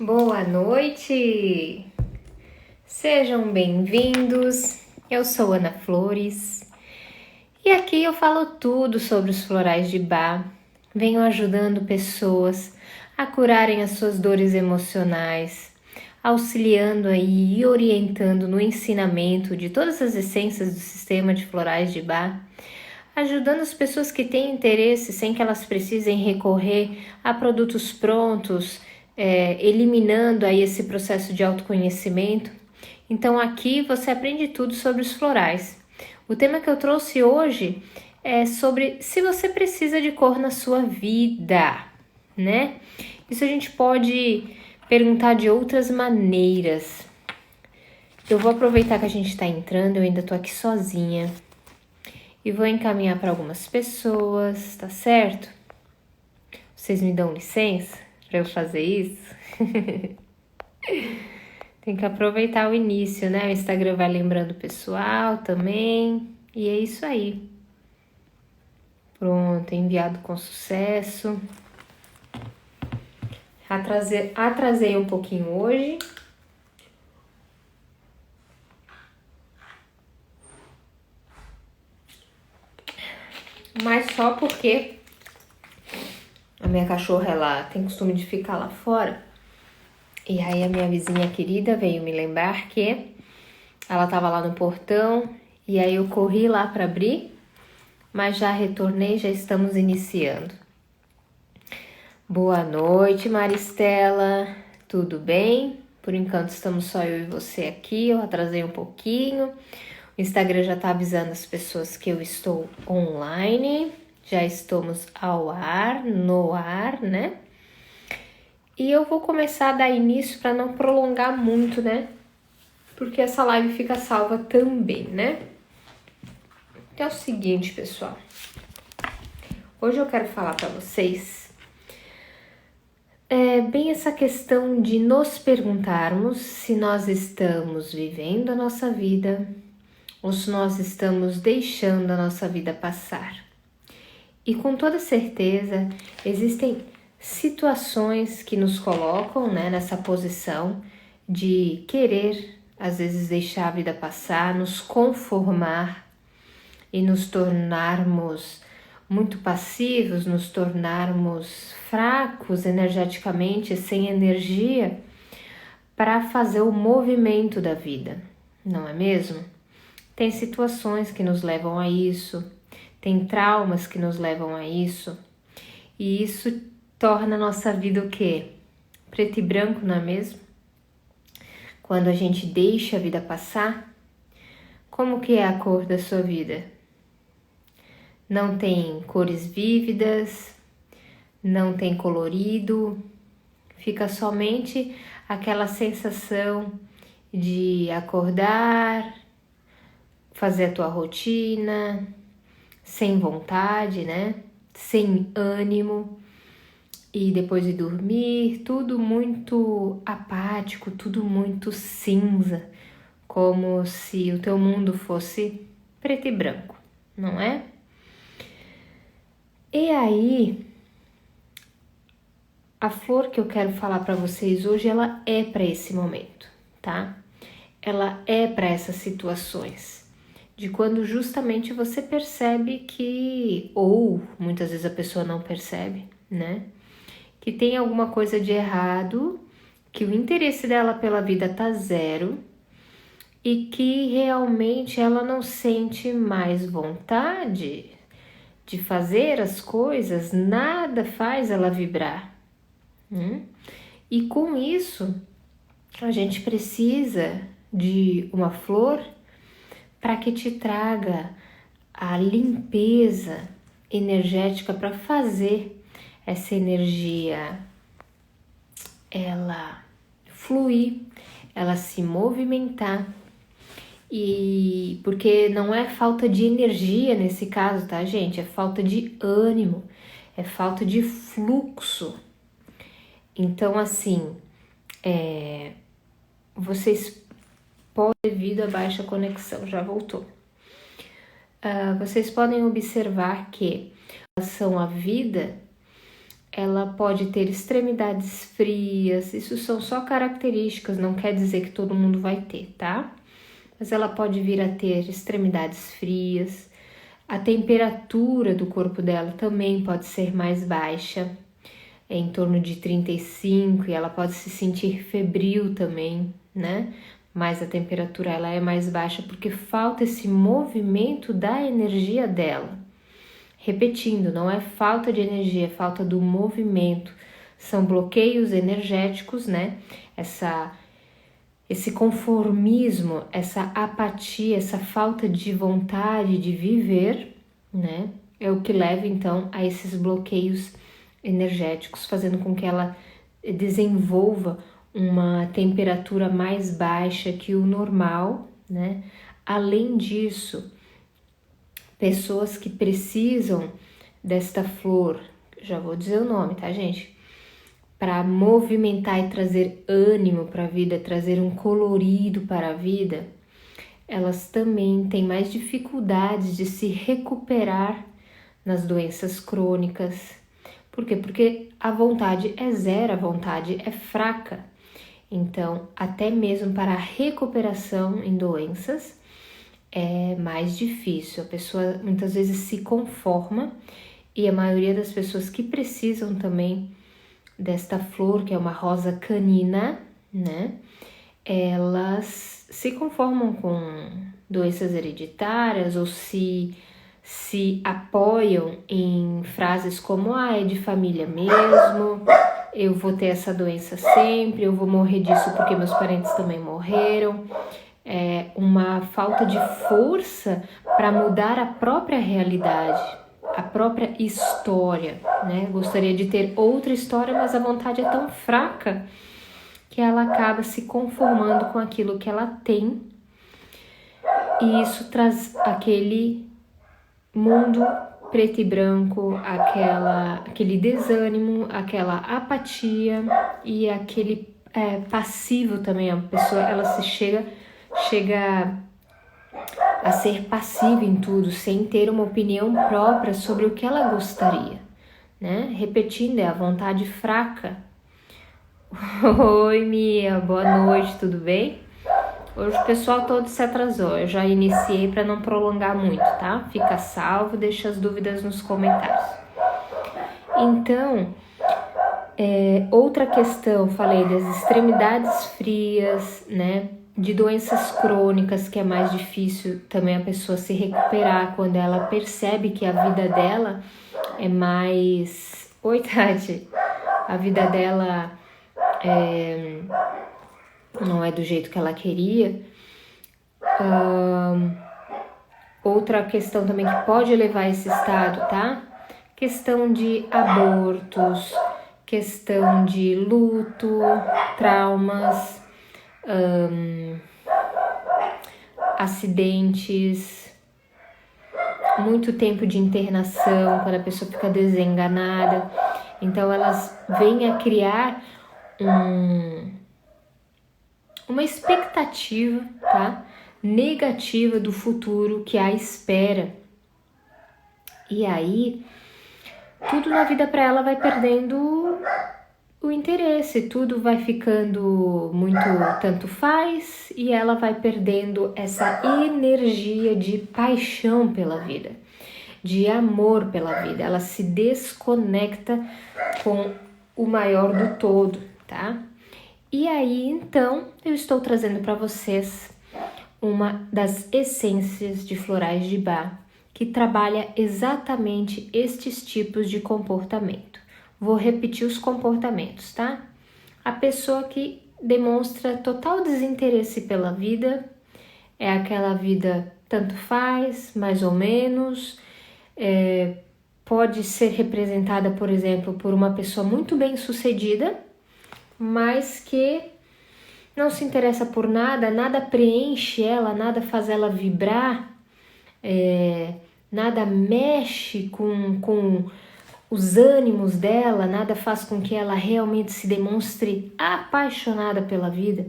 Boa noite! Sejam bem-vindos. Eu sou Ana Flores e aqui eu falo tudo sobre os florais de Bach. Venho ajudando pessoas a curarem as suas dores emocionais, auxiliando aí e orientando no ensinamento de todas as essências do sistema de florais de Bach, ajudando as pessoas que têm interesse sem que elas precisem recorrer a produtos prontos, eliminando aí esse processo de autoconhecimento. Então aqui você aprende tudo sobre os florais. O tema que eu trouxe hoje é sobre se você precisa de cor na sua vida, né? Isso a gente pode perguntar de outras maneiras. Eu vou aproveitar que a gente está entrando, eu ainda tô aqui sozinha e vou encaminhar para algumas pessoas, tá certo? Vocês me dão licença para eu fazer isso? Tem que aproveitar o início, né? O Instagram vai lembrando o pessoal também. E é isso aí. Pronto, enviado com sucesso. Atrasei um pouquinho hoje. Mas só porque a minha cachorra, ela tem costume de ficar lá fora. E aí a minha vizinha querida veio me lembrar que ela tava lá no portão. E aí eu corri lá para abrir. Mas já retornei, já estamos iniciando. Boa noite, Maristela. Tudo bem? Por enquanto estamos só eu e você aqui. Eu atrasei um pouquinho. O Instagram já tá avisando as pessoas que eu estou online. Já estamos no ar, né? E eu vou começar a dar início para não prolongar muito, né? Porque essa live fica salva também, né? Então é o seguinte, pessoal. Hoje eu quero falar para vocês bem essa questão de nos perguntarmos se nós estamos vivendo a nossa vida ou se nós estamos deixando a nossa vida passar. E com toda certeza existem situações que nos colocam, né, nessa posição de querer, às vezes, deixar a vida passar, nos conformar e nos tornarmos muito passivos, nos tornarmos fracos energeticamente, sem energia para fazer o movimento da vida, não é mesmo? Tem situações que nos levam a isso, tem traumas que nos levam a isso, e isso torna a nossa vida o quê? Preto e branco, não é mesmo? Quando a gente deixa a vida passar, como que é a cor da sua vida? Não tem cores vívidas, não tem colorido, fica somente aquela sensação de acordar, fazer a tua rotina, sem vontade, né? Sem ânimo, e depois de dormir, tudo muito apático, tudo muito cinza, como se o teu mundo fosse preto e branco, não é? E aí, a flor que eu quero falar para vocês hoje, ela é para esse momento, tá? Ela é para essas situações, de quando justamente você percebe que, ou muitas vezes a pessoa não percebe, né? Que tem alguma coisa de errado, que o interesse dela pela vida tá zero e que realmente ela não sente mais vontade de fazer as coisas, nada faz ela vibrar. E com isso, a gente precisa de uma flor para que te traga a limpeza energética para fazer essa energia ela fluir, ela se movimentar. E porque não é falta de energia nesse caso, tá, gente? É falta de ânimo, é falta de fluxo. Então, assim, vocês podem, devido à baixa conexão, já voltou. Vocês podem observar que, em relação à vida, ela pode ter extremidades frias, isso são só características, não quer dizer que todo mundo vai ter, tá? Mas ela pode vir a ter extremidades frias, a temperatura do corpo dela também pode ser mais baixa, em torno de 35, e ela pode se sentir febril também, né? Mas a temperatura ela é mais baixa porque falta esse movimento da energia dela. Repetindo, não é falta de energia, é falta do movimento. São bloqueios energéticos, né? Esse conformismo, essa apatia, essa falta de vontade de viver, né? É o que leva então a esses bloqueios energéticos, fazendo com que ela desenvolva uma temperatura mais baixa que o normal, né? Além disso, pessoas que precisam desta flor, já vou dizer o nome, tá, gente? Para movimentar e trazer ânimo para a vida, trazer um colorido para a vida, elas também têm mais dificuldades de se recuperar nas doenças crônicas. Por quê? Porque a vontade é zero, a vontade é fraca. Então, até mesmo para a recuperação em doenças, é mais difícil. A pessoa muitas vezes se conforma e a maioria das pessoas que precisam também desta flor, que é uma rosa canina, né? Elas se conformam com doenças hereditárias ou se apoiam em frases como é de família mesmo, eu vou ter essa doença sempre, eu vou morrer disso porque meus parentes também morreram. É uma falta de força para mudar a própria realidade, a própria história, né? Gostaria de ter outra história, mas a vontade é tão fraca que ela acaba se conformando com aquilo que ela tem, e isso traz aquele mundo preto e branco, aquele desânimo, aquela apatia e aquele passivo também. A pessoa ela chega a ser passiva em tudo, sem ter uma opinião própria sobre o que ela gostaria, né? Repetindo, é a vontade fraca. Oi, Mia, boa noite, tudo bem? Hoje o pessoal todo se atrasou, eu já iniciei para não prolongar muito, tá? Fica salvo, deixa as dúvidas nos comentários. Então, outra questão, falei das extremidades frias, né? De doenças crônicas, que é mais difícil também a pessoa se recuperar quando ela percebe que a vida dela é mais... Oi, Tati! A vida dela não é do jeito que ela queria. Outra questão também que pode levar a esse estado, tá? Questão de abortos, questão de luto, traumas, acidentes, muito tempo de internação, quando a pessoa fica desenganada. Então elas vêm a criar uma expectativa, tá? Negativa do futuro que a espera. E aí, tudo na vida para ela vai perdendo o interesse, tudo vai ficando muito tanto faz, e ela vai perdendo essa energia de paixão pela vida, de amor pela vida. Ela se desconecta com o maior do todo, tá? E aí, então, eu estou trazendo para vocês uma das essências de florais de Bach, que trabalha exatamente estes tipos de comportamento. Vou repetir os comportamentos, tá? A pessoa que demonstra total desinteresse pela vida, é aquela vida tanto faz, mais ou menos, pode ser representada, por exemplo, por uma pessoa muito bem sucedida, mas que não se interessa por nada, nada preenche ela, nada faz ela vibrar, nada mexe com os ânimos dela, nada faz com que ela realmente se demonstre apaixonada pela vida.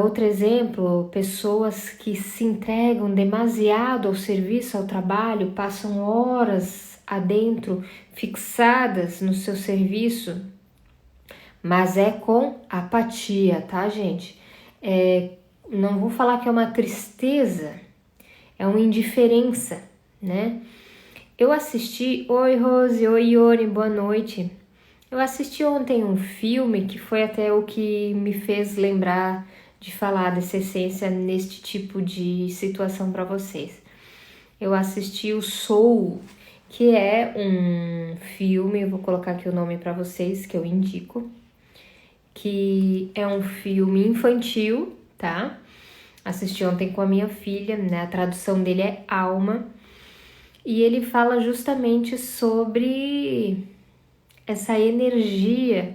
Outro exemplo, pessoas que se entregam demasiado ao serviço, ao trabalho, passam horas adentro, fixadas no seu serviço, mas é com apatia, tá, gente? Não vou falar que é uma tristeza, é uma indiferença, né? Eu assisti... Oi, Rose. Oi, Ione. Boa noite. Eu assisti ontem um filme que foi até o que me fez lembrar de falar dessa essência neste tipo de situação para vocês. Eu assisti o Soul, que é um filme, eu vou colocar aqui o nome para vocês, que eu indico, que é um filme infantil, tá? Assisti ontem com a minha filha, né? A tradução dele é Alma. E ele fala justamente sobre essa energia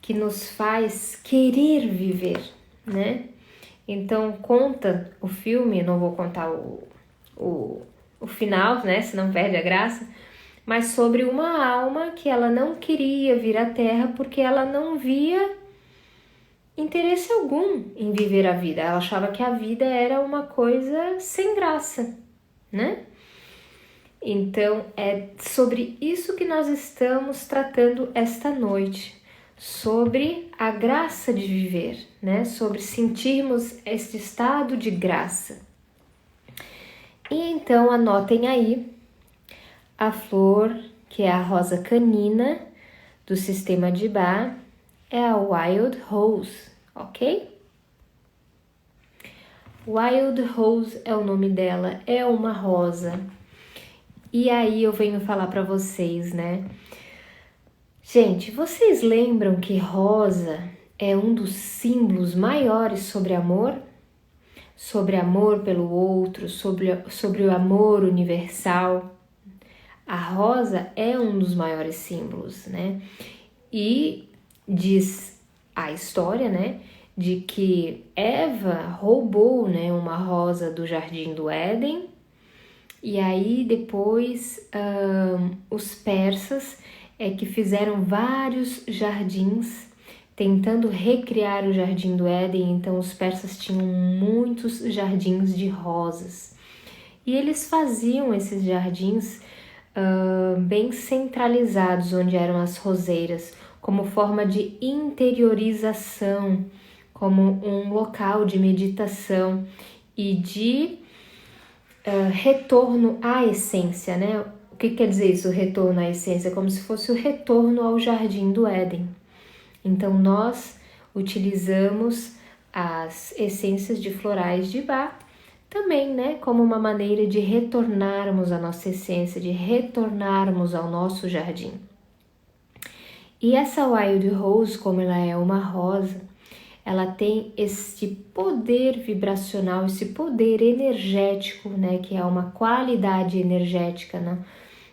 que nos faz querer viver, né? Então conta o filme, não vou contar o final, né? Senão perde a graça, mas sobre uma alma que ela não queria vir à Terra porque ela não via interesse algum em viver a vida. Ela achava que a vida era uma coisa sem graça, né? Então, é sobre isso que nós estamos tratando esta noite, sobre a graça de viver, né? Sobre sentirmos este estado de graça. E então, anotem aí a flor, que é a rosa canina do sistema de Ba, é a Wild Rose, ok? Wild Rose é o nome dela, é uma rosa. E aí eu venho falar para vocês, né? Gente, vocês lembram que rosa é um dos símbolos maiores sobre amor? Sobre amor pelo outro, sobre o amor universal. A rosa é um dos maiores símbolos, né? E diz a história, né? De que Eva roubou, né, uma rosa do Jardim do Éden. E aí depois os persas que fizeram vários jardins tentando recriar o Jardim do Éden. Então os persas tinham muitos jardins de rosas. E eles faziam esses jardins bem centralizados, onde eram as roseiras, como forma de interiorização, como um local de meditação e de retorno à essência, né? O que quer dizer isso, retorno à essência? Como se fosse o retorno ao Jardim do Éden. Então, nós utilizamos as essências de florais de Ba também, né? Como uma maneira de retornarmos à nossa essência, de retornarmos ao nosso jardim. E essa Wild Rose, como ela é uma rosa, ela tem esse poder vibracional, esse poder energético, né? Que é uma qualidade energética, né?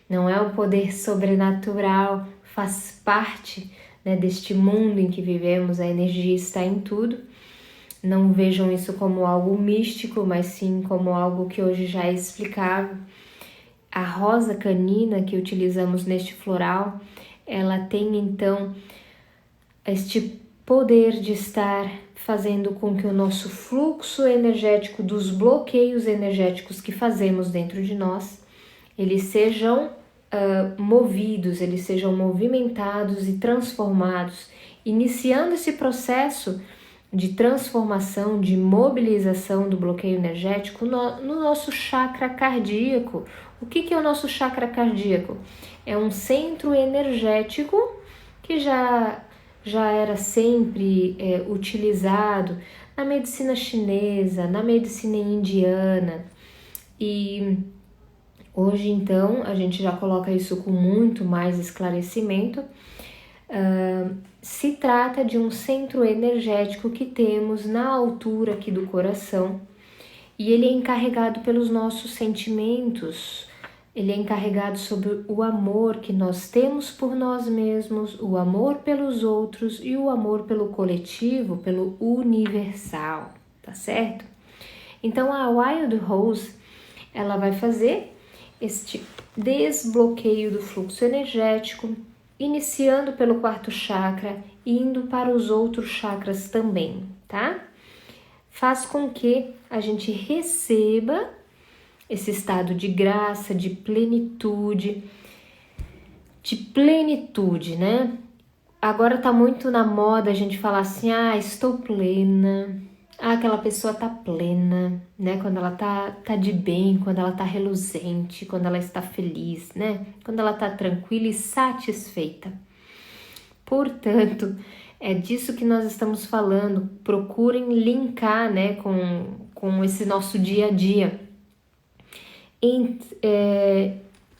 Não é um poder sobrenatural, faz parte, né, deste mundo em que vivemos, a energia está em tudo. Não vejam isso como algo místico, mas sim como algo que hoje já é explicável. A rosa canina que utilizamos neste floral, ela tem então este poder de estar fazendo com que o nosso fluxo energético dos bloqueios energéticos que fazemos dentro de nós, eles sejam movidos, eles sejam movimentados e transformados, iniciando esse processo de transformação, de mobilização do bloqueio energético no nosso chakra cardíaco. O que é o nosso chakra cardíaco? É um centro energético que já era sempre utilizado na medicina chinesa, na medicina indiana, e hoje então a gente já coloca isso com muito mais esclarecimento. Se trata de um centro energético que temos na altura aqui do coração, e ele é encarregado pelos nossos sentimentos. Ele é encarregado sobre o amor que nós temos por nós mesmos, o amor pelos outros e o amor pelo coletivo, pelo universal, tá certo? Então a Wild Rose, ela vai fazer este desbloqueio do fluxo energético, iniciando pelo quarto chakra e indo para os outros chakras também, tá? Faz com que a gente receba esse estado de graça, de plenitude, de plenitude, né? Agora tá muito na moda a gente falar assim, estou plena. Aquela pessoa tá plena, né? Quando ela tá de bem, quando ela tá reluzente, quando ela está feliz, né? Quando ela tá tranquila e satisfeita. Portanto, é disso que nós estamos falando. Procurem linkar, né, com esse nosso dia a dia.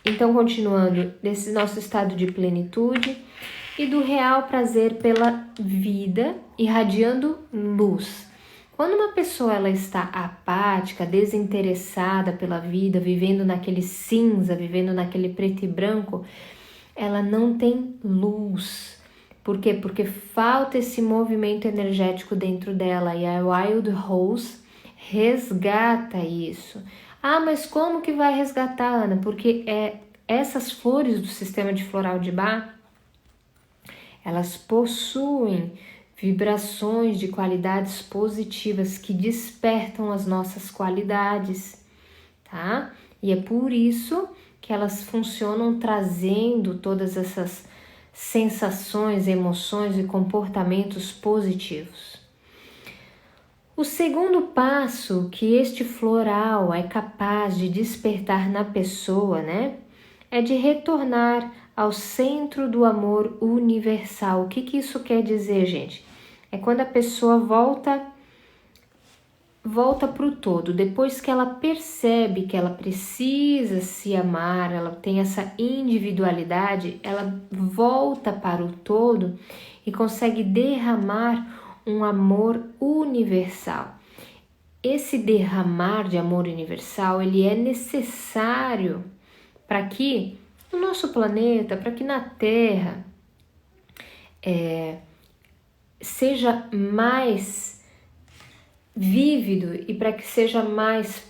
Então, continuando, desse nosso estado de plenitude e do real prazer pela vida, irradiando luz. Quando uma pessoa ela está apática, desinteressada pela vida, vivendo naquele cinza, vivendo naquele preto e branco, ela não tem luz. Por quê? Porque falta esse movimento energético dentro dela e a Wild Rose resgata isso. Mas como que vai resgatar, Ana? Porque essas flores do sistema de floral de Bach, elas possuem vibrações de qualidades positivas que despertam as nossas qualidades, tá? E é por isso que elas funcionam trazendo todas essas sensações, emoções e comportamentos positivos. O segundo passo que este floral é capaz de despertar na pessoa, né, é de retornar ao centro do amor universal. O que isso quer dizer, gente? É quando a pessoa volta para o todo, depois que ela percebe que ela precisa se amar, ela tem essa individualidade, ela volta para o todo e consegue derramar um amor universal. Esse derramar de amor universal, ele é necessário para que no nosso planeta, para que na Terra seja mais vívido e para que seja mais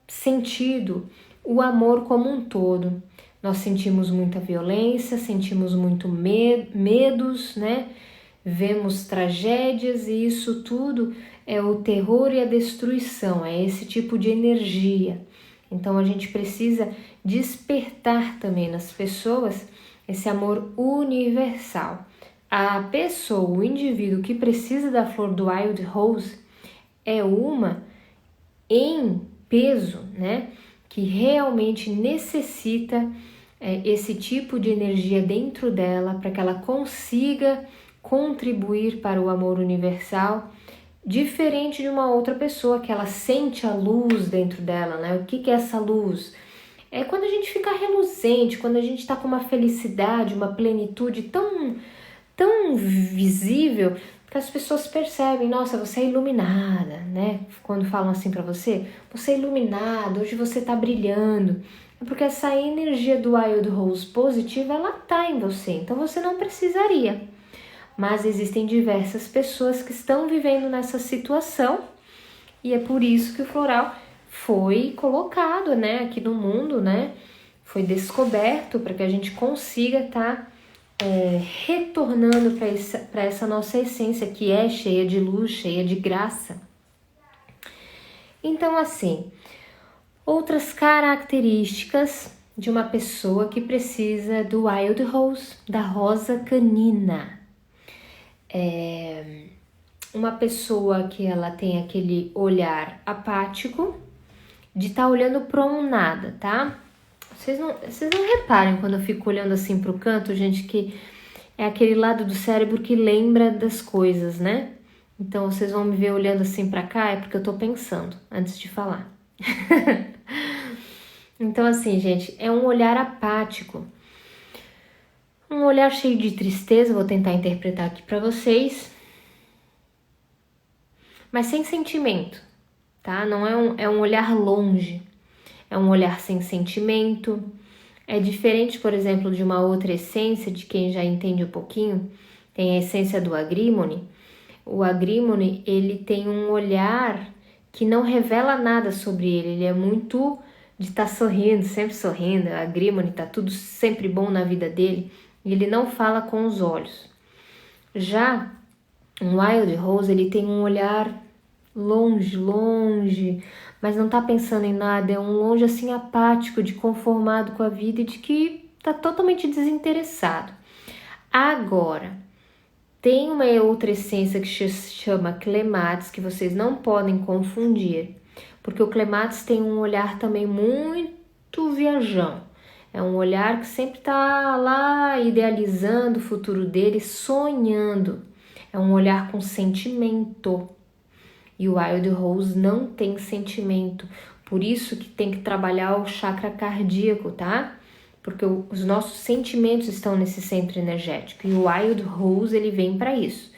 sentido o amor como um todo. Nós sentimos muita violência, sentimos muito medos, né? Vemos tragédias e isso tudo é o terror e a destruição, é esse tipo de energia. Então a gente precisa despertar também nas pessoas esse amor universal. A pessoa, o indivíduo que precisa da flor do Wild Rose é uma em peso, né? Que realmente necessita esse tipo de energia dentro dela para que ela consiga contribuir para o amor universal, diferente de uma outra pessoa que ela sente a luz dentro dela, né? O que é essa luz? É quando a gente fica reluzente, quando a gente está com uma felicidade, uma plenitude tão visível que as pessoas percebem, nossa, você é iluminada, né? Quando falam assim pra você é iluminada, hoje você tá brilhando. É porque essa energia do Wild Rose positiva, ela tá em você, então você não precisaria. Mas existem diversas pessoas que estão vivendo nessa situação e é por isso que o floral foi colocado, né, aqui no mundo, né? Foi descoberto para que a gente consiga estar retornando para essa nossa essência que é cheia de luz, cheia de graça. Então, assim, outras características de uma pessoa que precisa do Wild Rose, da rosa canina. Uma pessoa que ela tem aquele olhar apático, de estar olhando para um nada, tá? Vocês não reparem quando eu fico olhando assim pro canto, gente, que é aquele lado do cérebro que lembra das coisas, né? Então vocês vão me ver olhando assim pra cá, é porque eu tô pensando antes de falar. Então assim, gente, é um olhar apático. Um olhar cheio de tristeza, vou tentar interpretar aqui pra vocês. Mas sem sentimento, tá? Não é um olhar longe. É um olhar sem sentimento. É diferente, por exemplo, de uma outra essência, de quem já entende um pouquinho. Tem a essência do agrímone. O agrímone, ele tem um olhar que não revela nada sobre ele. Ele é muito de estar sorrindo, sempre sorrindo. O agrímone tá tudo sempre bom na vida dele. E ele não fala com os olhos. Já um Wild Rose, ele tem um olhar longe, mas não tá pensando em nada, é um longe assim apático, de conformado com a vida e de que tá totalmente desinteressado. Agora, tem uma outra essência que se chama Clematis, que vocês não podem confundir, porque o Clematis tem um olhar também muito viajão. É um olhar que sempre tá lá idealizando o futuro dele, sonhando. É um olhar com sentimento. E o Wild Rose não tem sentimento. Por isso que tem que trabalhar o chakra cardíaco, tá? Porque os nossos sentimentos estão nesse centro energético. E o Wild Rose, ele vem para isso.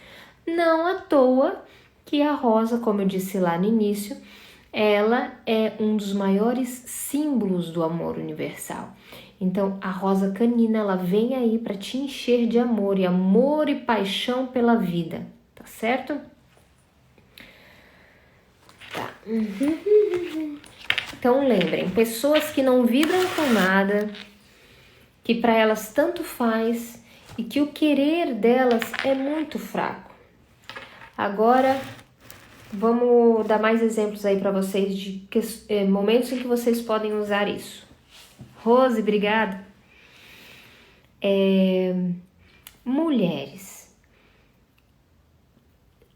Não à toa que a rosa, como eu disse lá no início, ela é um dos maiores símbolos do amor universal. Então, a rosa canina, ela vem aí para te encher de amor e paixão pela vida, tá certo? Tá. Então, lembrem, pessoas que não vibram com nada, que para elas tanto faz e que o querer delas é muito fraco. Agora, vamos dar mais exemplos aí para vocês de momentos em que vocês podem usar isso. Rose, obrigada. Mulheres.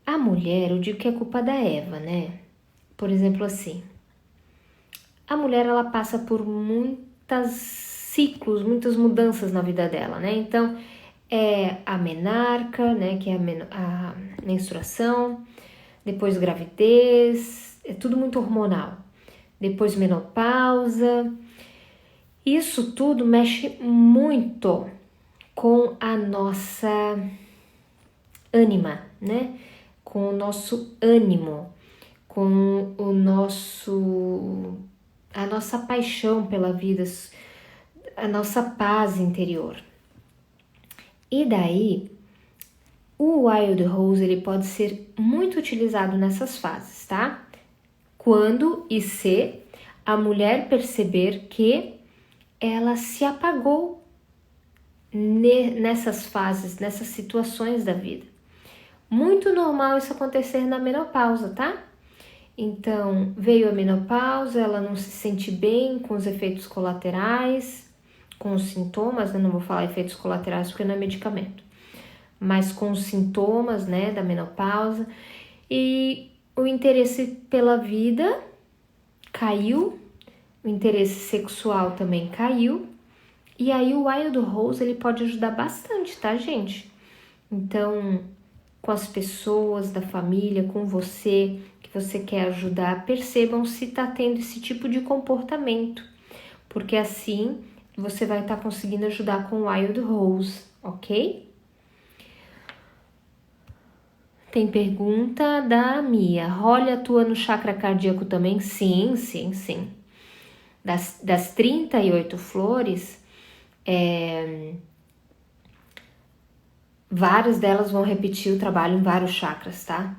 A mulher, eu digo que é culpa da Eva, né? Por exemplo, assim, a mulher, ela passa por muitos ciclos, muitas mudanças na vida dela, né? Então, é a menarca, né? Que é a menstruação, depois gravidez, é tudo muito hormonal. Depois menopausa. Isso tudo mexe muito com a nossa ânima, né? Com o nosso ânimo, com a nossa paixão pela vida, a nossa paz interior. E daí, o Wild Rose, ele pode ser muito utilizado nessas fases, tá? Quando e se a mulher perceber que ela se apagou nessas fases, nessas situações da vida. Muito normal isso acontecer na menopausa, tá? Então, veio a menopausa, ela não se sente bem com os efeitos colaterais, com os sintomas, eu não vou falar efeitos colaterais porque não é medicamento, mas com os sintomas, né, da menopausa, e o interesse pela vida caiu, o interesse sexual também caiu, e aí o Wild Rose, ele pode ajudar bastante, tá, gente? Então, com as pessoas da família, com você, que você quer ajudar, percebam se tá tendo esse tipo de comportamento, porque assim você vai estar conseguindo ajudar com o Wild Rose, ok? Tem pergunta da Mia. Holly atua no chakra cardíaco também? Sim. Das 38 flores, várias delas vão repetir o trabalho em vários chakras, tá?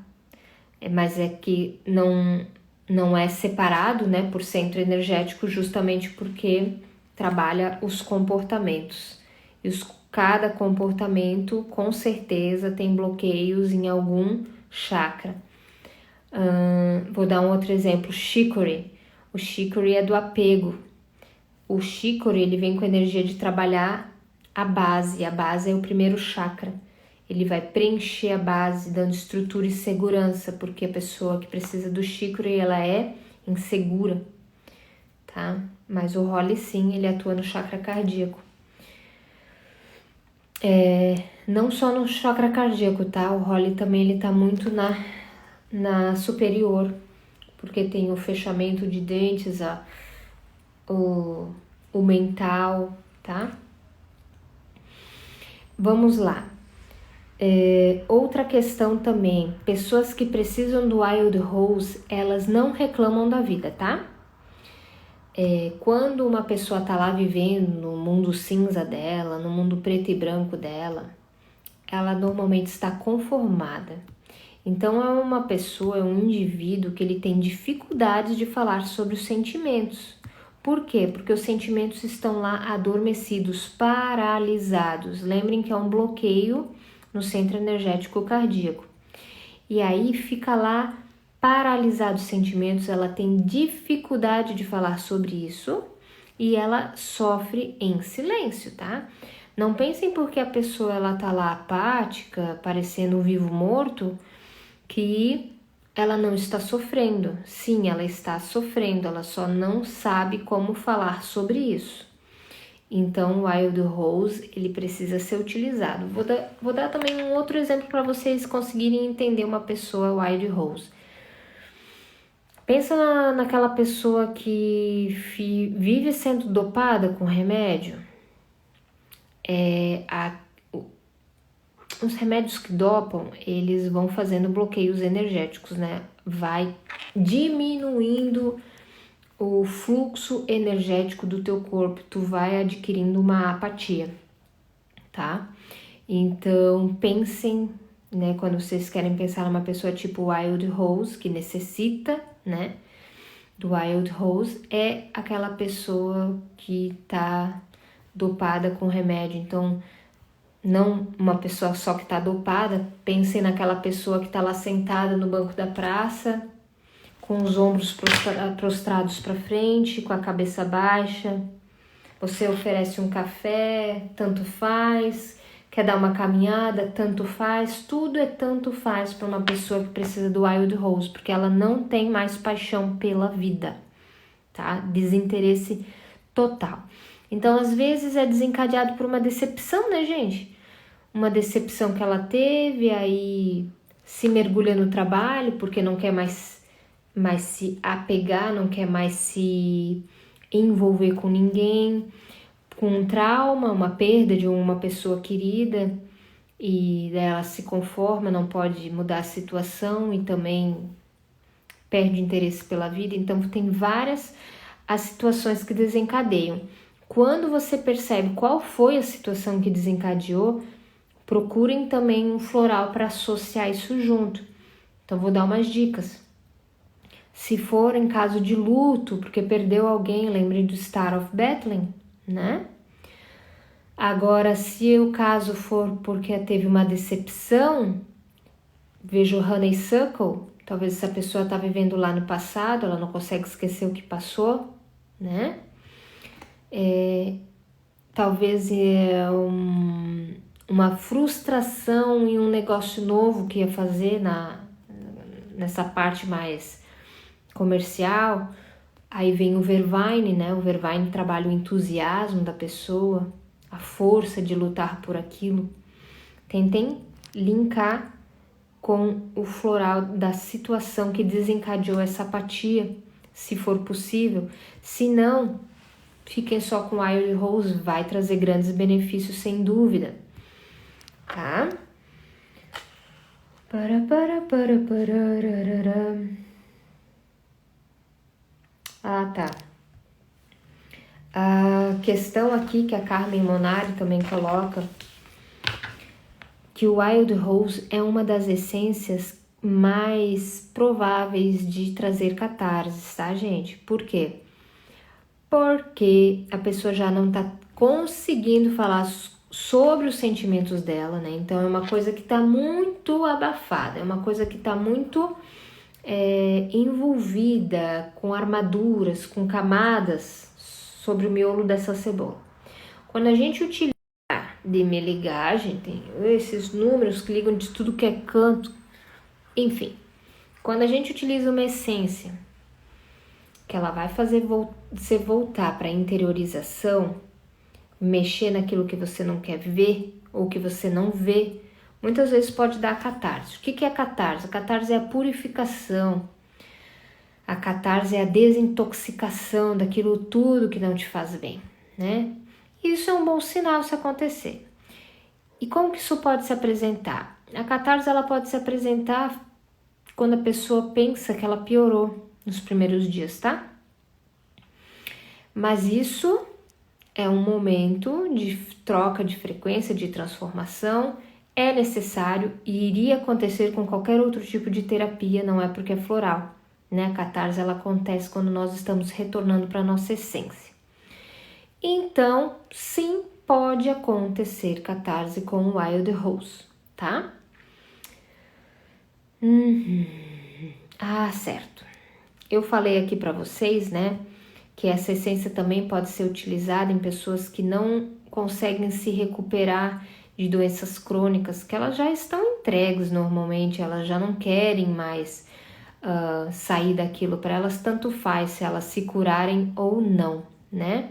Mas é que não é separado, né, por centro energético, justamente porque trabalha os comportamentos. E cada comportamento, com certeza, tem bloqueios em algum chakra. Vou dar um outro exemplo, Chicory. O Chicory é do apego. O Chicory, ele vem com a energia de trabalhar a base é o primeiro chakra. Ele vai preencher a base, dando estrutura e segurança, porque a pessoa que precisa do Chicory, ela é insegura, tá? Mas o Holly, sim, ele atua no chakra cardíaco. Não só no chakra cardíaco, tá? O Holly também, ele tá muito na superior, porque tem o fechamento de dentes, o mental, tá? Vamos lá. Outra questão também, pessoas que precisam do Wild Rose, elas não reclamam da vida, tá? Quando uma pessoa tá lá vivendo no mundo cinza dela, no mundo preto e branco dela, ela normalmente está conformada. Então é uma pessoa, é um indivíduo que ele tem dificuldade de falar sobre os sentimentos. Por quê? Porque os sentimentos estão lá adormecidos, paralisados. Lembrem que é um bloqueio no centro energético cardíaco. E aí fica lá paralisado os sentimentos, ela tem dificuldade de falar sobre isso, e ela sofre em silêncio, tá? Não pensem porque a pessoa ela tá lá apática, parecendo um vivo morto, que ela não está sofrendo. Sim, ela está sofrendo, ela só não sabe como falar sobre isso. Então, o Wild Rose, ele precisa ser utilizado. Vou dar também um outro exemplo para vocês conseguirem entender uma pessoa Wild Rose. Pensa naquela pessoa que vive sendo dopada com remédio. Os remédios que dopam, eles vão fazendo bloqueios energéticos, né? Vai diminuindo o fluxo energético do teu corpo, tu vai adquirindo uma apatia, tá? Então, pensem, né, quando vocês querem pensar numa pessoa tipo Wild Rose, que necessita, né, do Wild Rose, é aquela pessoa que tá dopada com remédio. Então, não uma pessoa só que tá dopada, pensem naquela pessoa que tá lá sentada no banco da praça, com os ombros prostrados para frente, com a cabeça baixa. Você oferece um café, tanto faz. Quer dar uma caminhada, tanto faz. Tudo é tanto faz para uma pessoa que precisa do Wild Rose, porque ela não tem mais paixão pela vida, tá? Desinteresse total. Então, às vezes é desencadeado por uma decepção, né, gente? Uma decepção que ela teve, aí se mergulha no trabalho porque não quer mais se apegar, não quer mais se envolver com ninguém, com um trauma, uma perda de uma pessoa querida, e ela se conforma, não pode mudar a situação e também perde interesse pela vida. Então tem várias as situações que desencadeiam. Quando você percebe qual foi a situação que desencadeou, procurem também um floral para associar isso junto. Então vou dar umas dicas. Se for em caso de luto, porque perdeu alguém, lembre do Star of Bethlehem, né? Agora, se o caso for porque teve uma decepção, veja o Honeysuckle. Talvez essa pessoa está vivendo lá no passado, ela não consegue esquecer o que passou, né? Talvez uma frustração em um negócio novo que ia fazer nessa parte mais comercial. Aí vem o Vervaine, né? O Vervaine trabalha o entusiasmo da pessoa, a força de lutar por aquilo. Tentem linkar com o floral da situação que desencadeou essa apatia, se for possível. Se não, fiquem só com Wild Rose, vai trazer grandes benefícios sem dúvida, tá? Ah, tá. A questão aqui que a Carmen Monari também coloca, que o Wild Rose é uma das essências mais prováveis de trazer catarses, tá, gente? Por quê? Porque a pessoa já não tá conseguindo falar sobre os sentimentos dela, né? Então é uma coisa que tá muito abafada, é uma coisa que tá muito envolvida com armaduras, com camadas sobre o miolo dessa cebola. Quando a gente utiliza de meligagem, tem esses números que ligam de tudo que é canto, enfim. Quando a gente utiliza uma essência que ela vai fazer você voltar para a interiorização, mexer naquilo que você não quer ver ou que você não vê, muitas vezes pode dar catarse. O que é catarse? A catarse é a purificação. A catarse é a desintoxicação daquilo tudo que não te faz bem, né? Isso é um bom sinal se acontecer. E como que isso pode se apresentar? A catarse ela pode se apresentar quando a pessoa pensa que ela piorou nos primeiros dias, tá? Mas isso é um momento de troca de frequência, de transformação, é necessário e iria acontecer com qualquer outro tipo de terapia, não é porque é floral, né? A catarse ela acontece quando nós estamos retornando para a nossa essência. Então, sim, pode acontecer catarse com o Wild Rose, tá? Ah, certo. Eu falei aqui para vocês, né, que essa essência também pode ser utilizada em pessoas que não conseguem se recuperar de doenças crônicas, que elas já estão entregues normalmente, elas já não querem mais sair daquilo. Para elas tanto faz se elas se curarem ou não, né?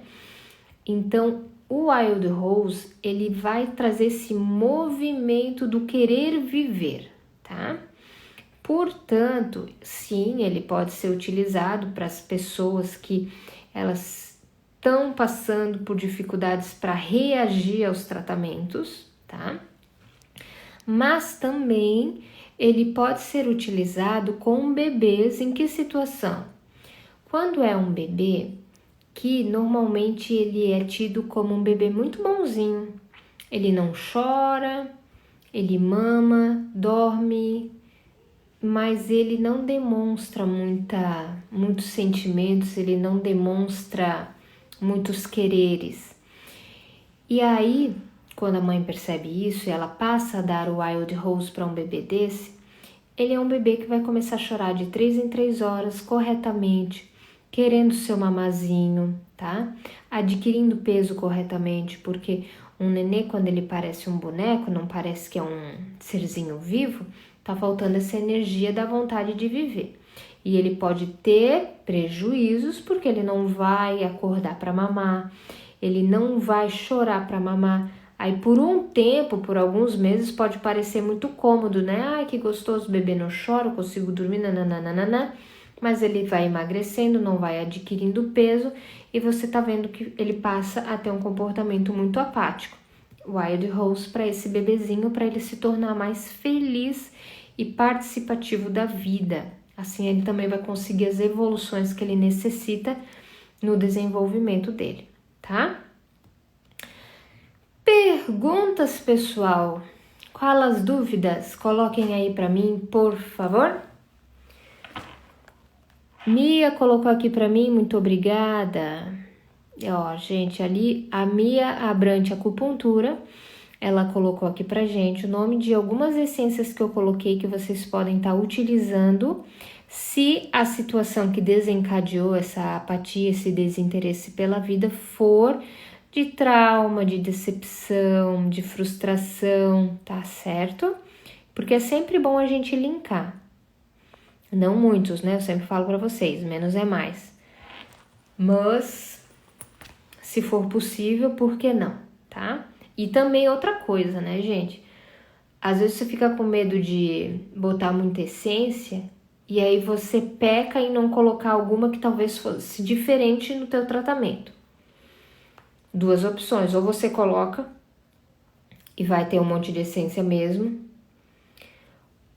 Então, o Wild Rose, ele vai trazer esse movimento do querer viver, tá? Portanto, sim, ele pode ser utilizado para as pessoas que elas estão passando por dificuldades para reagir aos tratamentos, tá? Mas também ele pode ser utilizado com bebês em que situação? Quando é um bebê que normalmente ele é tido como um bebê muito bonzinho, ele não chora, ele mama, dorme, mas ele não demonstra muitos sentimentos, ele não demonstra muitos quereres. E aí, quando a mãe percebe isso e ela passa a dar o Wild Rose para um bebê desse, ele é um bebê que vai começar a chorar de 3 em 3 horas corretamente, querendo seu mamazinho, tá? Adquirindo peso corretamente, porque um nenê, quando ele parece um boneco, não parece que é um serzinho vivo, tá faltando essa energia da vontade de viver. E ele pode ter prejuízos porque ele não vai acordar para mamar, ele não vai chorar para mamar. Aí por um tempo, por alguns meses, pode parecer muito cômodo, né? Ai, que gostoso, o bebê não chora, eu consigo dormir, nananana. Mas ele vai emagrecendo, não vai adquirindo peso e você tá vendo que ele passa a ter um comportamento muito apático. Wild Rose para esse bebezinho, para ele se tornar mais feliz e participativo da vida. Assim ele também vai conseguir as evoluções que ele necessita no desenvolvimento dele, tá? Perguntas, pessoal? Qual as dúvidas? Coloquem aí para mim, por favor. Mia colocou aqui para mim, muito obrigada. Ó, gente, ali a Mia Abrante Acupuntura, ela colocou aqui pra gente o nome de algumas essências que eu coloquei que vocês podem estar utilizando se a situação que desencadeou essa apatia, esse desinteresse pela vida for de trauma, de decepção, de frustração, tá certo? Porque é sempre bom a gente linkar. Não muitos, né? Eu sempre falo pra vocês, menos é mais. Mas, se for possível, por que não, tá? E também outra coisa, né, gente? Às vezes você fica com medo de botar muita essência e aí você peca em não colocar alguma que talvez fosse diferente no teu tratamento. Duas opções, ou você coloca e vai ter um monte de essência mesmo,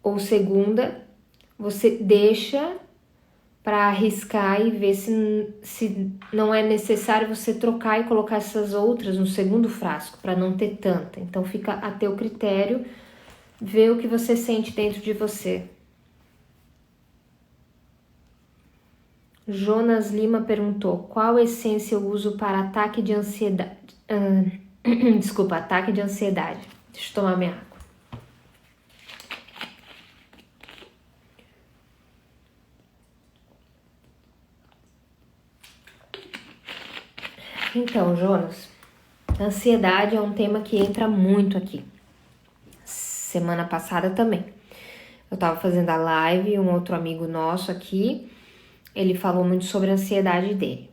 ou segunda, você deixa para arriscar e ver se não é necessário você trocar e colocar essas outras no segundo frasco, para não ter tanta. Então fica a teu critério, ver o que você sente dentro de você. Jonas Lima perguntou, qual essência eu uso para ataque de ansiedade? Desculpa, ataque de ansiedade. Deixa eu tomar minha água. Então, Jonas, ansiedade é um tema que entra muito aqui. Semana passada também. Eu tava fazendo a live, um outro amigo nosso aqui, ele falou muito sobre a ansiedade dele.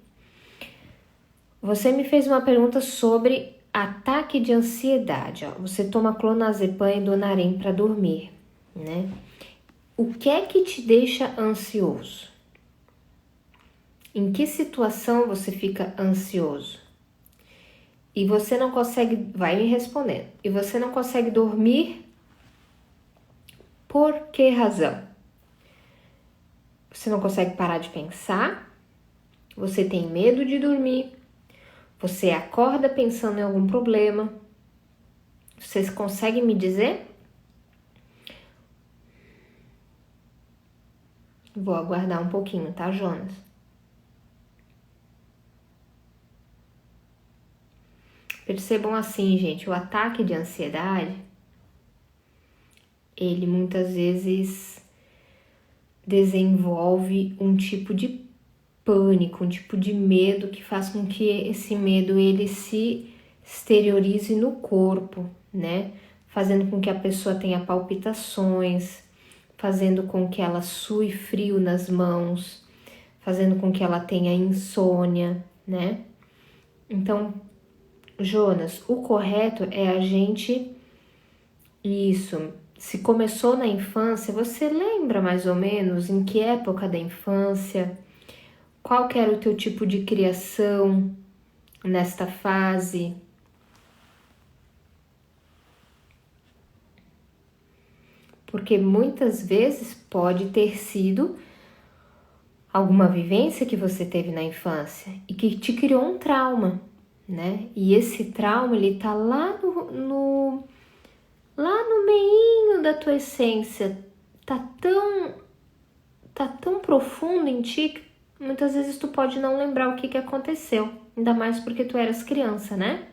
Você me fez uma pergunta sobre ataque de ansiedade. Ó. Você toma clonazepam e Donarém para dormir, né? O que é que te deixa ansioso? Em que situação você fica ansioso? E você não consegue, vai me respondendo, e você não consegue dormir por que razão? Você não consegue parar de pensar? Você tem medo de dormir? Você acorda pensando em algum problema? Vocês conseguem me dizer? Vou aguardar um pouquinho, tá, Jonas? Percebam assim, gente, o ataque de ansiedade, ele muitas vezes desenvolve um tipo de pânico, um tipo de medo que faz com que esse medo ele se exteriorize no corpo, né? Fazendo com que a pessoa tenha palpitações, fazendo com que ela sue frio nas mãos, fazendo com que ela tenha insônia, né? Então, Jonas, o correto é a gente... Isso, se começou na infância, você lembra mais ou menos em que época da infância? Qual que era o teu tipo de criação nesta fase? Porque muitas vezes pode ter sido alguma vivência que você teve na infância e que te criou um trauma, né? E esse trauma, ele tá lá no meinho da tua essência, tá tão profundo em ti que muitas vezes tu pode não lembrar o que aconteceu, ainda mais porque tu eras criança, né?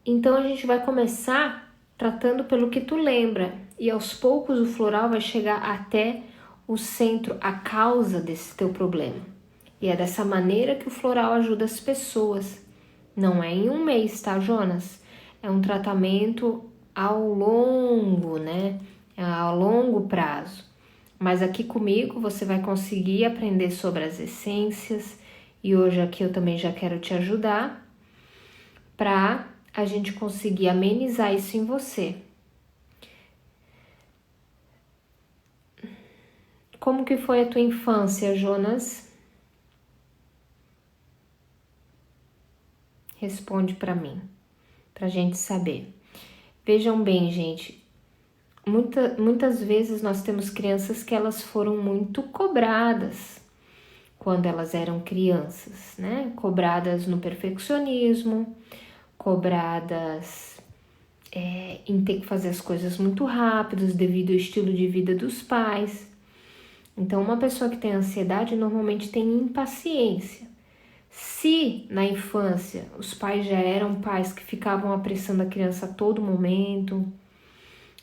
Então a gente vai começar tratando pelo que tu lembra e aos poucos o floral vai chegar até o centro, a causa desse teu problema. E é dessa maneira que o floral ajuda as pessoas. Não é em um mês, tá, Jonas? É um tratamento ao longo, né? A longo prazo. Mas aqui comigo você vai conseguir aprender sobre as essências e hoje aqui eu também já quero te ajudar para a gente conseguir amenizar isso em você. Como que foi a tua infância, Jonas? Responde para mim, pra gente saber. Vejam bem, gente, muitas vezes nós temos crianças que elas foram muito cobradas quando elas eram crianças, né? Cobradas no perfeccionismo, cobradas em ter que fazer as coisas muito rápidas devido ao estilo de vida dos pais. Então, uma pessoa que tem ansiedade normalmente tem impaciência. Se na infância os pais já eram pais que ficavam apressando a criança a todo momento,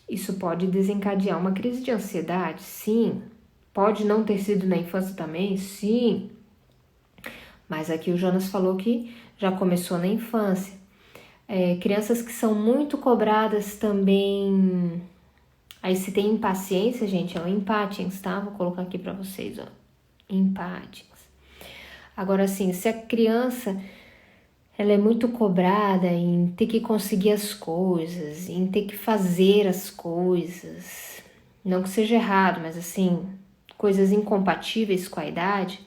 isso pode desencadear uma crise de ansiedade, sim. Pode não ter sido na infância também, sim. Mas aqui o Jonas falou que já começou na infância. Crianças que são muito cobradas também. Aí se tem impaciência, gente, é o impatiens, tá? Vou colocar aqui pra vocês, ó. Impatiens. Agora, assim, se a criança ela é muito cobrada em ter que conseguir as coisas, em ter que fazer as coisas, não que seja errado, mas assim, coisas incompatíveis com a idade,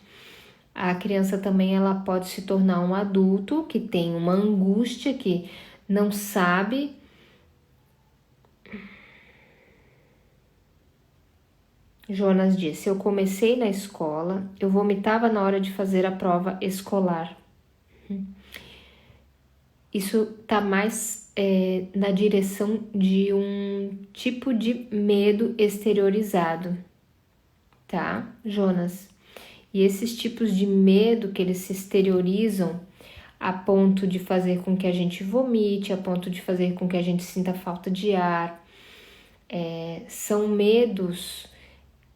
a criança também ela pode se tornar um adulto que tem uma angústia, que não sabe Jonas disse, eu comecei na escola, eu vomitava na hora de fazer a prova escolar. Isso tá mais na direção de um tipo de medo exteriorizado, tá, Jonas? E esses tipos de medo que eles se exteriorizam a ponto de fazer com que a gente vomite, a ponto de fazer com que a gente sinta falta de ar, são medos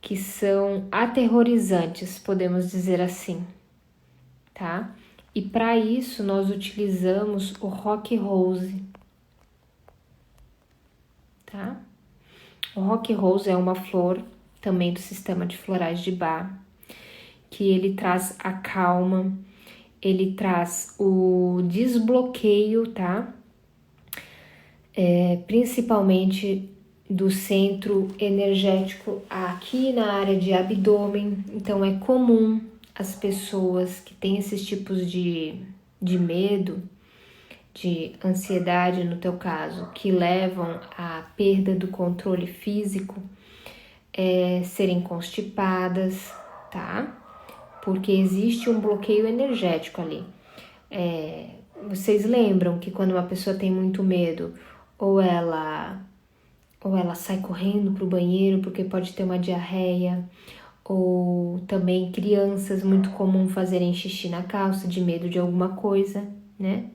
que são aterrorizantes, podemos dizer assim, tá? E para isso nós utilizamos o Rock Rose, tá? O Rock Rose é uma flor também do sistema de florais de Bach, que ele traz a calma, ele traz o desbloqueio, tá? Principalmente do centro energético aqui na área de abdômen. Então é comum as pessoas que têm esses tipos de medo, de ansiedade no teu caso, que levam à perda do controle físico, serem constipadas, tá? Porque existe um bloqueio energético ali. Vocês lembram que quando uma pessoa tem muito medo, ou ela sai correndo pro banheiro porque pode ter uma diarreia, ou também crianças, muito comum fazerem xixi na calça de medo de alguma coisa, né?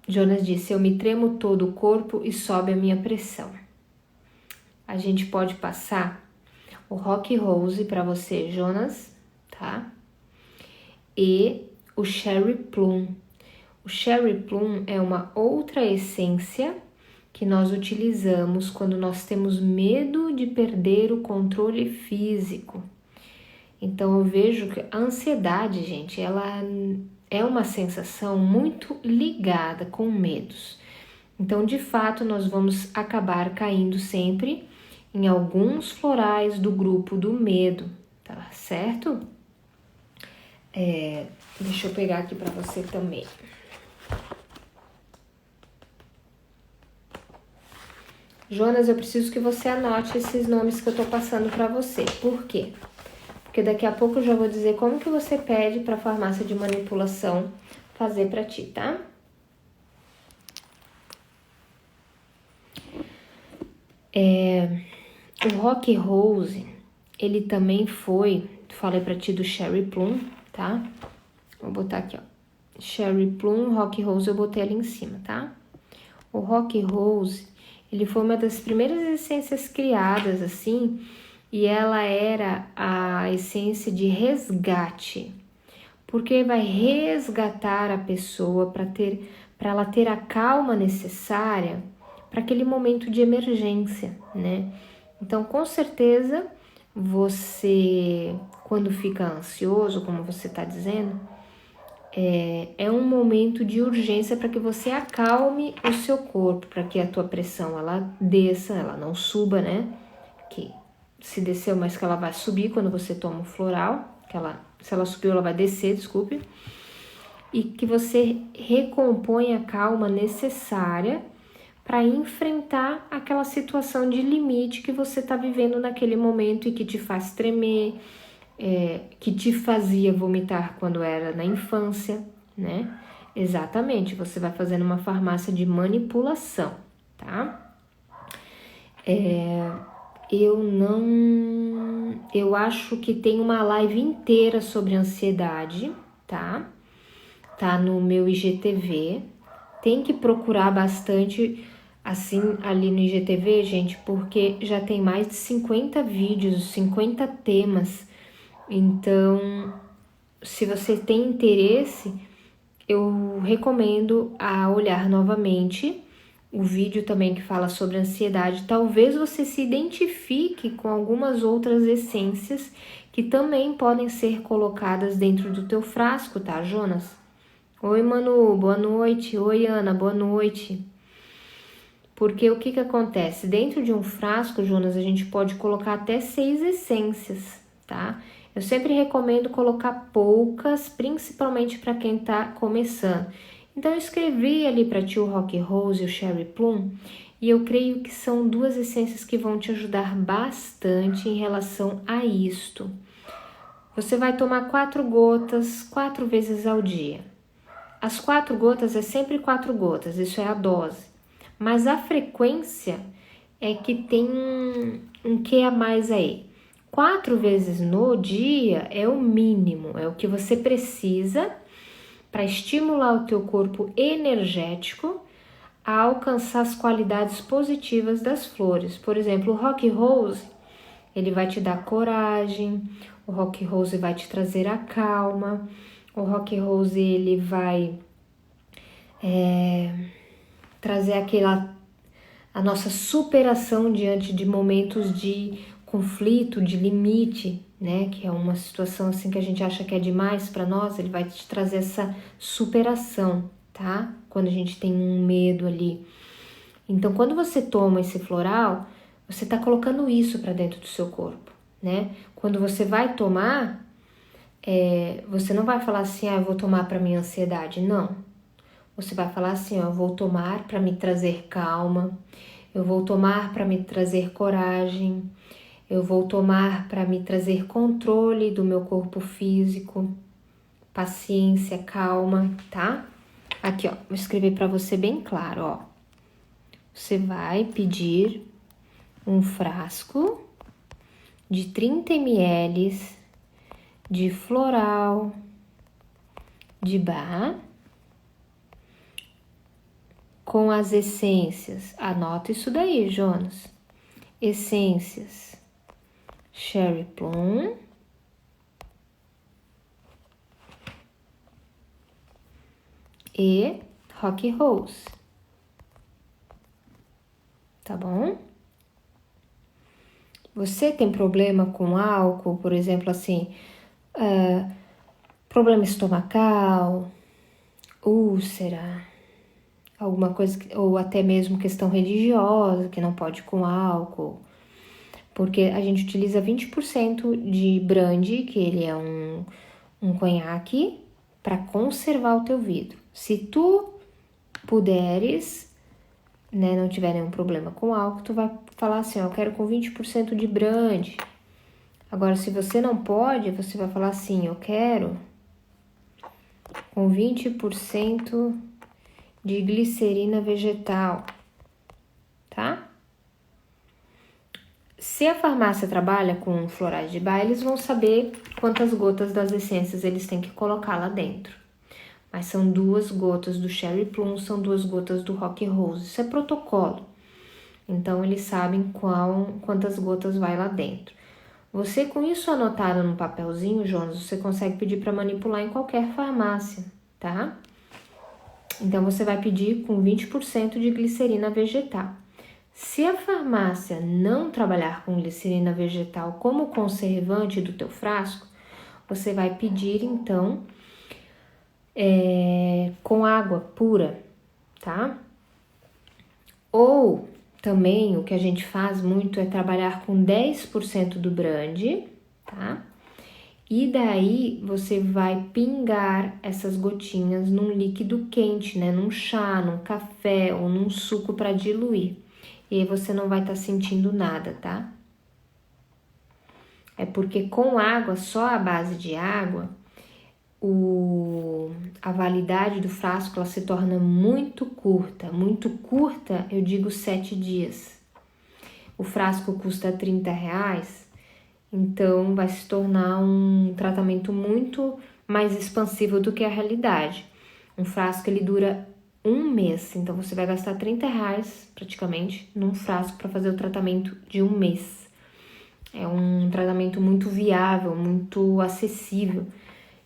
Jonas disse, eu me tremo todo o corpo e sobe a minha pressão. A gente pode passar o Rock Rose para você, Jonas, tá? E o Cherry Plum. O Cherry Plum é uma outra essência que nós utilizamos quando nós temos medo de perder o controle físico. Então eu vejo que a ansiedade, gente, ela é uma sensação muito ligada com medos. Então, de fato, nós vamos acabar caindo sempre em alguns florais do grupo do medo, tá certo? Deixa eu pegar aqui para você também. Jonas, eu preciso que você anote esses nomes que eu tô passando para você. Por quê? Porque daqui a pouco eu já vou dizer como que você pede para a farmácia de manipulação fazer para ti, tá? O Rock Rose, ele também foi, falei para ti do Cherry Plum, tá? Vou botar aqui, ó. Cherry Plum, Rock Rose, eu botei ali em cima, tá? O Rock Rose, ele foi uma das primeiras essências criadas, assim, e ela era a essência de resgate, porque vai resgatar a pessoa para ela ter a calma necessária para aquele momento de emergência, né? Então, com certeza, você, quando fica ansioso, como você está dizendo, é um momento de urgência para que você acalme o seu corpo, para que a tua pressão ela desça, ela não suba, né? Que se desceu, mas que ela vai subir quando você toma o floral, se ela subiu, ela vai descer, desculpe. E que você recompõe a calma necessária para enfrentar aquela situação de limite que você está vivendo naquele momento e que te faz tremer, que te fazia vomitar quando era na infância, né? Exatamente, você vai fazendo uma farmácia de manipulação, tá? Eu acho que tem uma live inteira sobre ansiedade, tá? Tá no meu IGTV. Tem que procurar bastante assim ali no IGTV, gente, porque já tem mais de 50 vídeos, 50 temas. Então, se você tem interesse, eu recomendo a olhar novamente o vídeo também que fala sobre ansiedade. Talvez você se identifique com algumas outras essências que também podem ser colocadas dentro do teu frasco, tá, Jonas? Oi, Manu, boa noite. Oi, Ana, boa noite. Porque o que acontece? Dentro de um frasco, Jonas, a gente pode colocar até 6 essências, tá? Eu sempre recomendo colocar poucas, principalmente para quem tá começando. Então, eu escrevi ali para ti o Rock Rose e o Cherry Plum, e eu creio que são 2 essências que vão te ajudar bastante em relação a isto. Você vai tomar 4 gotas 4 vezes ao dia. As 4 gotas é sempre 4 gotas, isso é a dose. Mas a frequência é que tem um que a mais aí. 4 vezes no dia é o mínimo, é o que você precisa para estimular o teu corpo energético a alcançar as qualidades positivas das flores. Por exemplo, o Rock Rose, ele vai te dar coragem, o Rock Rose vai te trazer a calma, o Rock Rose ele vai trazer a nossa superação diante de momentos de conflito, de limite, né? Que é uma situação assim que a gente acha que é demais para nós, ele vai te trazer essa superação, tá? Quando a gente tem um medo ali. Então, quando você toma esse floral, você tá colocando isso para dentro do seu corpo, né? Quando você vai tomar, você não vai falar assim, eu vou tomar para minha ansiedade, não. Você vai falar assim, eu vou tomar para me trazer calma, eu vou tomar para me trazer coragem, eu vou tomar para me trazer controle do meu corpo físico, paciência, calma, tá? Aqui, ó, vou escrever para você bem claro, ó. Você vai pedir um frasco de 30 ml de floral de Bach com as essências. Anota isso daí, Jonas. Essências Cherry Plum e Rock Rose, tá bom? Você tem problema com álcool, por exemplo, assim, problema estomacal, úlcera, alguma coisa, ou até mesmo questão religiosa, que não pode com álcool, porque a gente utiliza 20% de brandy, que ele é um conhaque, para conservar o teu vidro. Se tu puderes, né, não tiver nenhum problema com álcool, tu vai falar assim, ó, eu quero com 20% de brandy. Agora, se você não pode, você vai falar assim, eu quero com 20% de glicerina vegetal, tá? Se a farmácia trabalha com florais de Bach, eles vão saber quantas gotas das essências eles têm que colocar lá dentro. Mas são 2 gotas do Cherry Plum, são 2 gotas do Rock Rose. Isso é protocolo. Então, eles sabem quantas gotas vai lá dentro. Você, com isso anotado no papelzinho, Jonas, você consegue pedir para manipular em qualquer farmácia, tá? Então, você vai pedir com 20% de glicerina vegetal. Se a farmácia não trabalhar com glicerina vegetal como conservante do teu frasco, você vai pedir, então, com água pura, tá? Ou também o que a gente faz muito é trabalhar com 10% do brandy, tá? E daí você vai pingar essas gotinhas num líquido quente, né? Num chá, num café ou num suco para diluir. E aí você não vai estar sentindo nada, tá? É porque com água, só a base de água, a validade do frasco ela se torna muito curta. Muito curta, eu digo 7 dias. O frasco custa R$30, então vai se tornar um tratamento muito mais expansivo do que a realidade. Um frasco ele dura 1 mês, então você vai gastar R$30 praticamente num frasco para fazer o tratamento de 1 mês. É um tratamento muito viável, muito acessível.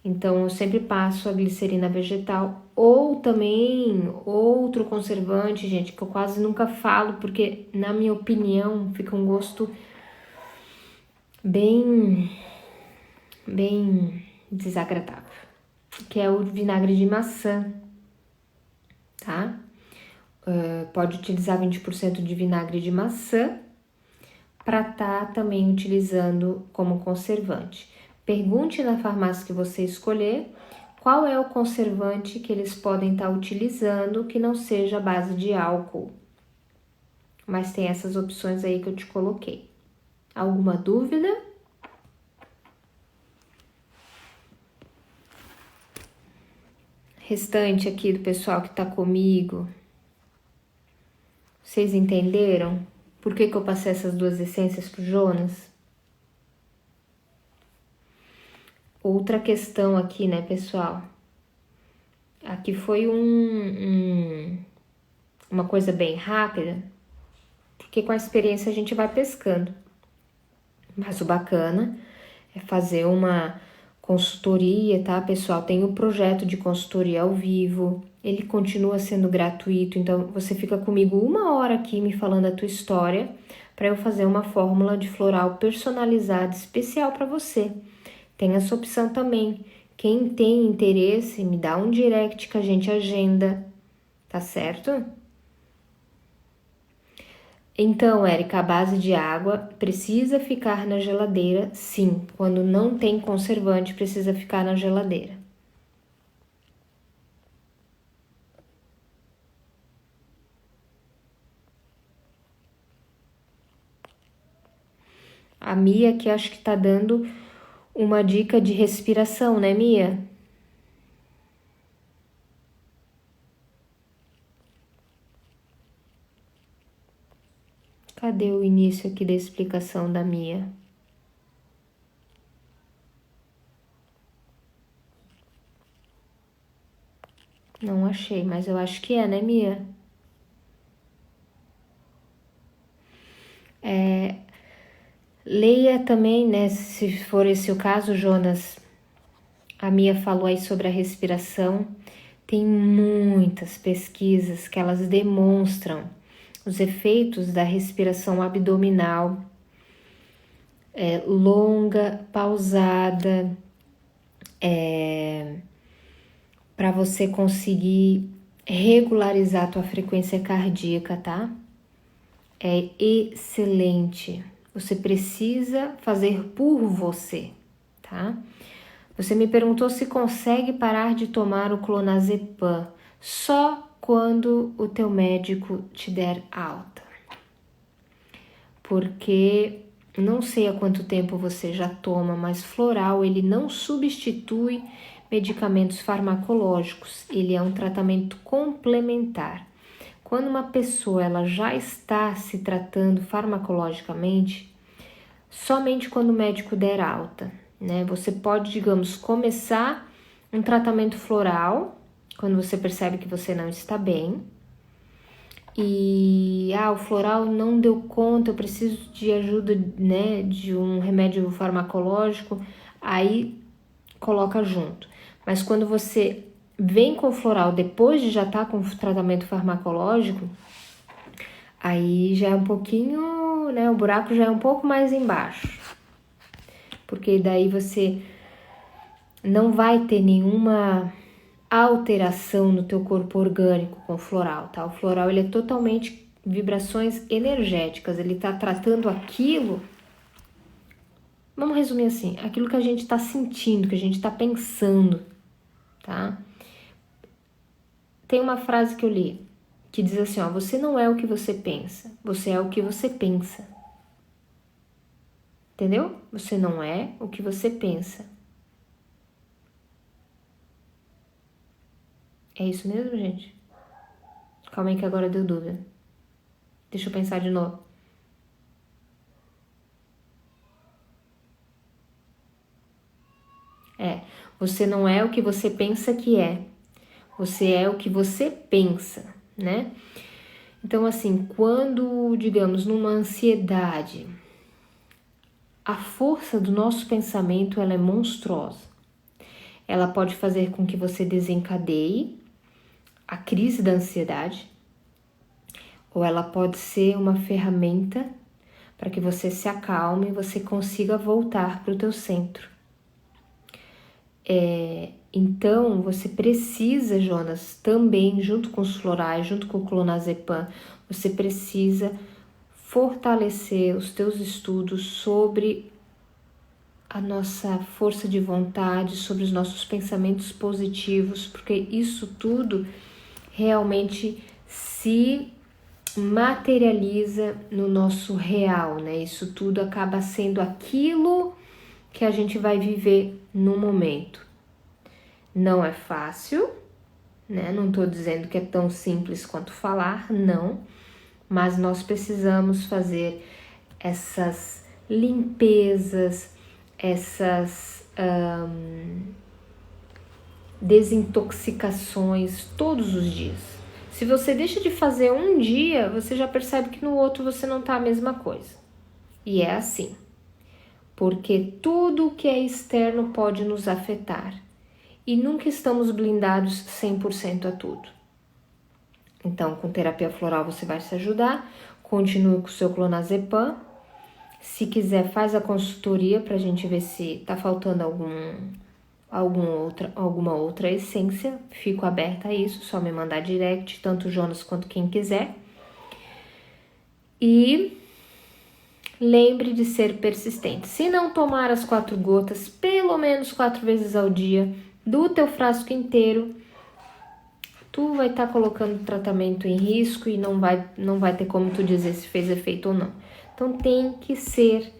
Então, eu sempre passo a glicerina vegetal ou também outro conservante, gente, que eu quase nunca falo, porque, na minha opinião, fica um gosto bem desagradável, que é o vinagre de maçã, tá? Pode utilizar 20% de vinagre de maçã para estar também utilizando como conservante. Pergunte na farmácia que você escolher qual é o conservante que eles podem estar utilizando que não seja a base de álcool. Mas tem essas opções aí que eu te coloquei. Alguma dúvida? Restante aqui do pessoal que tá comigo. Vocês entenderam por que eu passei essas 2 essências pro Jonas? Outra questão aqui, né, pessoal? Aqui foi uma coisa bem rápida, porque com a experiência a gente vai pescando. Mas o bacana é fazer uma consultoria, tá, pessoal? Tem o projeto de consultoria ao vivo, ele continua sendo gratuito, então você fica comigo 1 hora aqui me falando a tua história para eu fazer uma fórmula de floral personalizada especial para você. Tem essa opção também. Quem tem interesse, me dá um direct que a gente agenda, tá certo? Então, Érica, a base de água precisa ficar na geladeira, sim. Quando não tem conservante, precisa ficar na geladeira. A Mia que acho que tá dando uma dica de respiração, né, Mia? Cadê o início aqui da explicação da Mia? Não achei, mas eu acho que é, né, Mia? Leia também, né, se for esse o caso, Jonas, a Mia falou aí sobre a respiração. Tem muitas pesquisas que elas demonstram os efeitos da respiração abdominal, longa, pausada, para você conseguir regularizar a tua frequência cardíaca, tá? É excelente. Você precisa fazer por você, tá? Você me perguntou se consegue parar de tomar o clonazepam só quando o teu médico te der alta. Porque não sei há quanto tempo você já toma, mas floral ele não substitui medicamentos farmacológicos, ele é um tratamento complementar. Quando uma pessoa ela já está se tratando farmacologicamente, somente quando o médico der alta, né? Você pode, digamos, começar um tratamento floral quando você percebe que você não está bem e o floral não deu conta, eu preciso de ajuda, né, de um remédio farmacológico, aí coloca junto. Mas quando você vem com o floral depois de já estar com o tratamento farmacológico, aí já é um pouquinho, né, o buraco já é um pouco mais embaixo. Porque daí você não vai ter nenhuma alteração no teu corpo orgânico com o floral, tá? O floral ele é totalmente vibrações energéticas, ele tá tratando aquilo, vamos resumir assim, aquilo que a gente tá sentindo, que a gente tá pensando, tá? Tem uma frase que eu li que diz assim, ó, você não é o que você pensa, você é o que você pensa. Entendeu? Você não é o que você pensa. É isso mesmo, gente? Calma aí que agora deu dúvida. Deixa eu pensar de novo. Você não é o que você pensa que é. Você é o que você pensa, né? Então, assim, quando, digamos, numa ansiedade, a força do nosso pensamento, ela é monstruosa. Ela pode fazer com que você desencadeie a crise da ansiedade, ou ela pode ser uma ferramenta para que você se acalme e você consiga voltar para o teu centro. Então, você precisa, Jonas, também, junto com os florais, junto com o clonazepam, você precisa fortalecer os teus estudos sobre a nossa força de vontade, sobre os nossos pensamentos positivos, porque isso tudo realmente se materializa no nosso real, né? Isso tudo acaba sendo aquilo que a gente vai viver no momento. Não é fácil, né? Não tô dizendo que é tão simples quanto falar, não, mas nós precisamos fazer essas limpezas, essas desintoxicações todos os dias. Se você deixa de fazer um dia, você já percebe que no outro você não tá a mesma coisa. E é assim, porque tudo que é externo pode nos afetar e nunca estamos blindados 100% a tudo. Então, com terapia floral você vai se ajudar, continue com o seu clonazepam. Se quiser, faz a consultoria pra gente ver se tá faltando alguma outra essência. Fico aberta a isso, só me mandar direct, tanto o Jonas quanto quem quiser. E lembre de ser persistente. Se não tomar as 4 gotas, pelo menos 4 vezes ao dia, do teu frasco inteiro, tu vai estar colocando o tratamento em risco e não vai ter como tu dizer se fez efeito ou não. Então tem que ser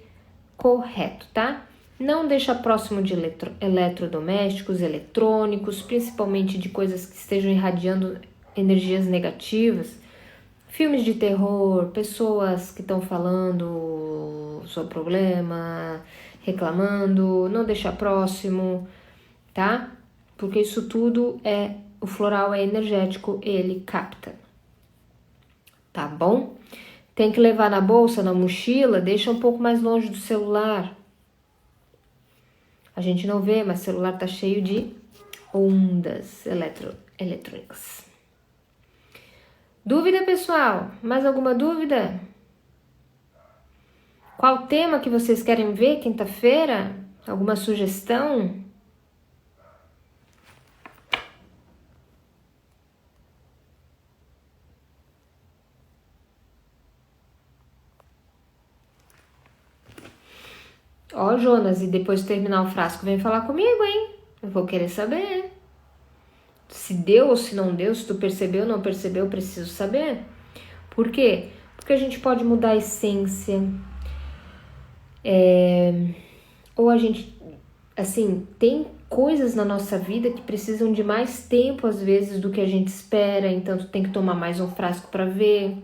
correto, tá? Não deixa próximo de eletrodomésticos, eletrônicos, principalmente de coisas que estejam irradiando energias negativas. Filmes de terror, pessoas que estão falando sobre problema, reclamando, não deixa próximo, tá? Porque isso tudo o floral é energético, ele capta, tá bom? Tem que levar na bolsa, na mochila, deixa um pouco mais longe do celular. A gente não vê, mas o celular tá cheio de ondas eletrônicas. Dúvida, pessoal? Mais alguma dúvida? Qual tema que vocês querem ver quinta-feira? Alguma sugestão? Ó, Jonas, e depois de terminar o frasco, vem falar comigo, hein? Eu vou querer saber. Se deu ou se não deu, se tu percebeu ou não percebeu, eu preciso saber. Por quê? Porque a gente pode mudar a essência. Ou a gente, assim, tem coisas na nossa vida que precisam de mais tempo, às vezes, do que a gente espera. Então, tu tem que tomar mais um frasco para ver.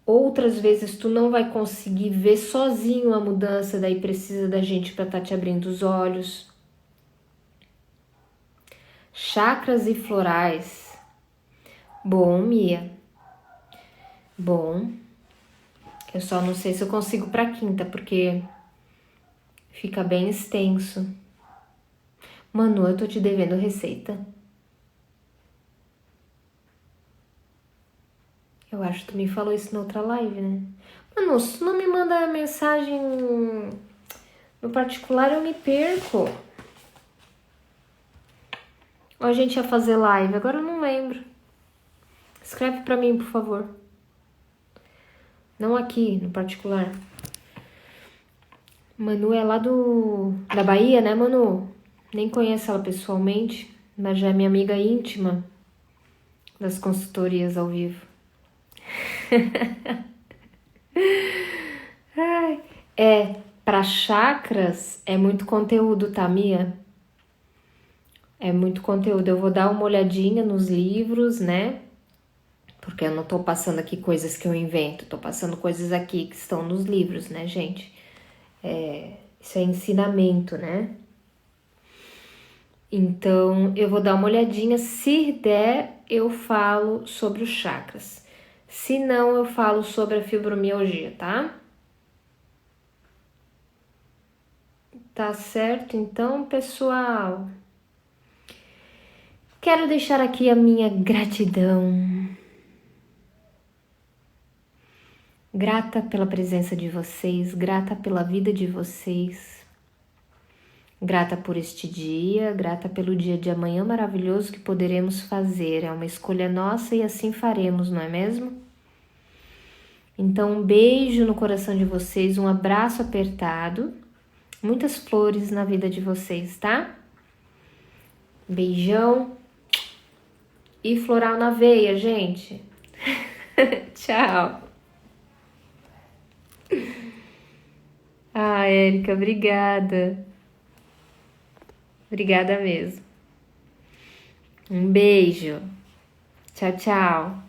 Outras vezes tu não vai conseguir ver sozinho a mudança, daí precisa da gente para estar te abrindo os olhos. Chakras e florais. Bom, Mia. Bom. Eu só não sei se eu consigo para quinta, porque fica bem extenso. Manu, eu tô te devendo receita. Eu acho que tu me falou isso na outra live, né? Manu, se tu não me manda mensagem no particular, eu me perco. Ou a gente ia fazer live, agora eu não lembro. Escreve pra mim, por favor. Não aqui, no particular. Manu é lá da Bahia, né, Manu? Nem conheço ela pessoalmente, mas já é minha amiga íntima das consultorias ao vivo. Para chakras é muito conteúdo, tá, Mia? É muito conteúdo. Eu vou dar uma olhadinha nos livros, né? Porque eu não tô passando aqui coisas que eu invento, tô passando coisas aqui que estão nos livros, né, gente? Isso é ensinamento, né? Então, eu vou dar uma olhadinha. Se der, eu falo sobre os chakras. Se não, eu falo sobre a fibromialgia, tá? Tá certo? Então, pessoal, quero deixar aqui a minha gratidão. Grata pela presença de vocês, grata pela vida de vocês, grata por este dia, grata pelo dia de amanhã maravilhoso que poderemos fazer. É uma escolha nossa e assim faremos, não é mesmo? Então, um beijo no coração de vocês, um abraço apertado, muitas flores na vida de vocês, tá? Beijão e floral na veia, gente. Tchau. Ah, Érica, obrigada. Obrigada mesmo. Um beijo. Tchau, tchau.